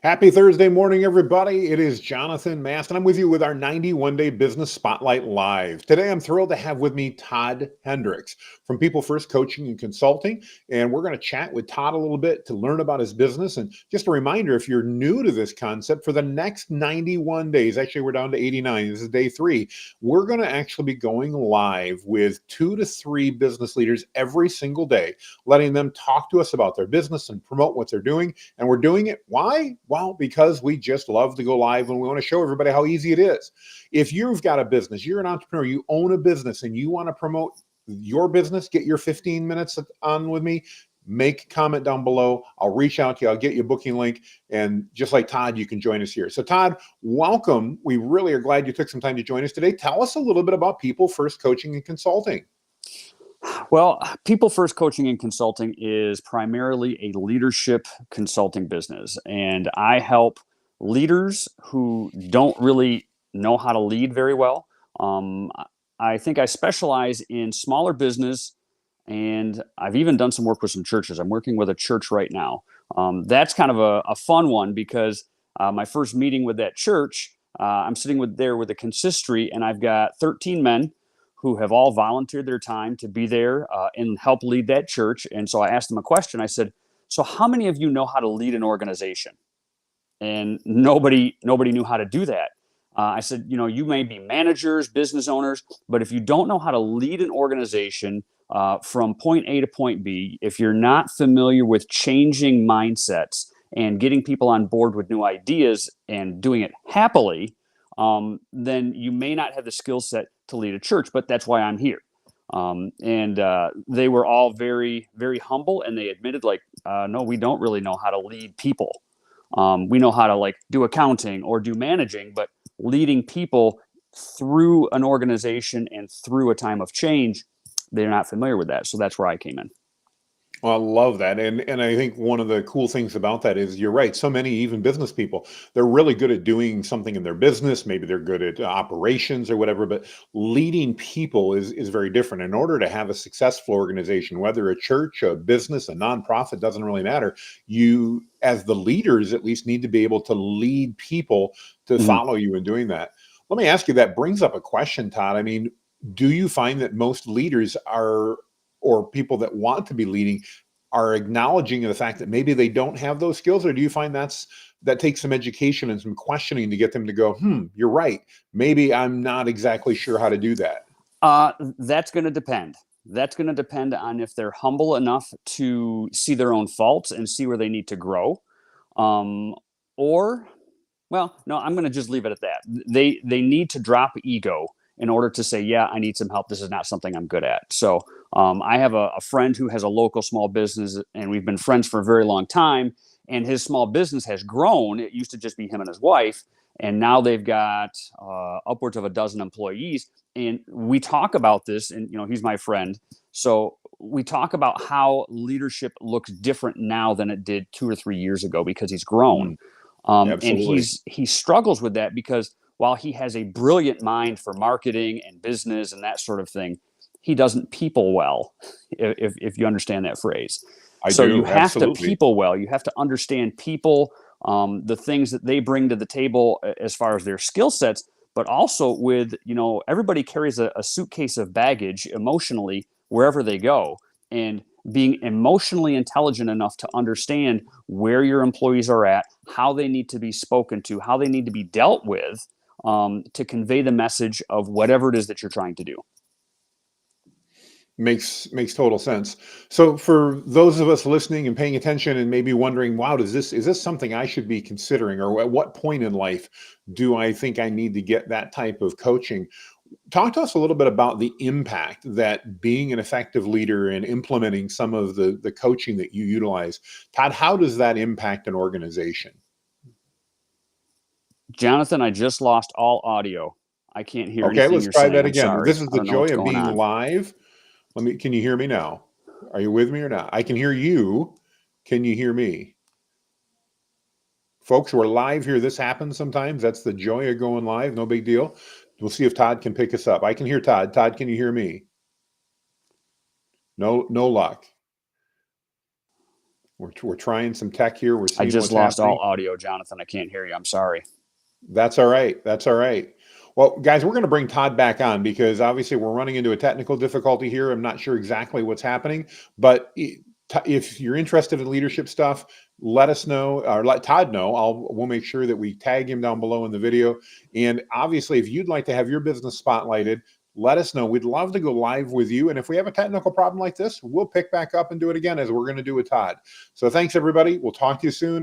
Happy Thursday morning, everybody. It is Jonathan Mast, and I'm with you with our 91-day Business Spotlight Live. Today, I'm thrilled to have with me Todd Hendricks from People First Coaching and Consulting, and we're going to chat with Todd a little bit to learn about his business. And just a reminder, if you're new to this concept, for the next 91 days, actually, we're down to 89. This is day 3. We're going to actually be going live with 2 to 3 business leaders every single day, letting them talk to us about their business and promote what they're doing. And we're doing it. Why? Well, because we just love to go live and we want to show everybody how easy it is. If you've got a business, you're an entrepreneur, you own a business and you want to promote your business, get your 15 minutes on with me, make a comment down below. I'll reach out to you. I'll get you a booking link. And just like Todd, you can join us here. So Todd, welcome. We really are glad you took some time to join us today. Tell us a little bit about People First Coaching and Consulting. Well, People First Coaching and Consulting is primarily a leadership consulting business, and I help leaders who don't really know how to lead very well. I think I specialize in smaller business, and I've even done some work with some churches. I'm working with a church right now. That's kind of a fun one because my first meeting with that church, I'm sitting there with a consistory, and I've got 13 men who have all volunteered their time to be there and help lead that church. And so I asked them a question. I said, so how many of you know how to lead an organization? And nobody knew how to do that. I said, you may be managers, business owners, but if you don't know how to lead an organization from point A to point B, if you're not familiar with changing mindsets and getting people on board with new ideas and doing it happily, then you may not have the skill set to lead a church, but that's why I'm here. They were all very, very humble, and they admitted, no, we don't really know how to lead people. We know how to do accounting or do managing, but leading people through an organization and through a time of change, they're not familiar with that. So that's where I came in. Well, I love that. And I think one of the cool things about that is you're right. So many, even business people, they're really good at doing something in their business. Maybe they're good at operations or whatever, but leading people is very different. In order to have a successful organization, whether a church, a business, a nonprofit, doesn't really matter. You, as the leaders, at least need to be able to lead people to follow you in doing that. Let me ask you, that brings up a question, Todd. I mean, do you find that most leaders or people that want to be leading are acknowledging the fact that maybe they don't have those skills? Or do you find that takes some education and some questioning to get them to go, you're right. Maybe I'm not exactly sure how to do that. That's going to depend. That's going to depend on if they're humble enough to see their own faults and see where they need to grow. Well, no, I'm going to just leave it at that. They need to drop ego in order to say, yeah, I need some help. This is not something I'm good at. So I have a friend who has a local small business, and we've been friends for a very long time. And his small business has grown. It used to just be him and his wife. And now they've got upwards of a dozen employees. And we talk about this, and he's my friend. So we talk about how leadership looks different now than it did 2 or 3 years ago because he's grown. And he struggles with that because while he has a brilliant mind for marketing and business and that sort of thing, he doesn't people well, if you understand that phrase. You have to people well. You have to understand people, the things that they bring to the table as far as their skill sets, but also with, everybody carries a suitcase of baggage emotionally wherever they go. And being emotionally intelligent enough to understand where your employees are at, how they need to be spoken to, how they need to be dealt with, to convey the message of whatever it is that you're trying to do. Makes total sense. So for those of us listening and paying attention and maybe wondering, wow, is this something I should be considering? Or at what point in life do I think I need to get that type of coaching? Talk to us a little bit about the impact that being an effective leader and implementing some of the coaching that you utilize. Todd, how does that impact an organization? Jonathan, I just lost all audio. I can't hear anything Okay, let's you're try saying. that I'm again. sorry. This is the I don't know joy what's of going being on. live. Can you hear me now? Are you with me or not? I can hear you. Can you hear me? Folks, we're live here. This happens sometimes. That's the joy of going live. No big deal. We'll see if Todd can pick us up. I can hear Todd. Todd, can you hear me? No luck. We're trying some tech here. We're I seeing just what's lost happening. all audio, Jonathan. I can't hear you. I'm sorry. That's all right. That's all right. Well, guys, we're going to bring Todd back on because obviously we're running into a technical difficulty here. I'm not sure exactly what's happening, but if you're interested in leadership stuff, let us know or let Todd know. We'll make sure that we tag him down below in the video. And obviously, if you'd like to have your business spotlighted, let us know. We'd love to go live with you. And if we have a technical problem like this, we'll pick back up and do it again, as we're going to do with Todd. So thanks, everybody. We'll talk to you soon.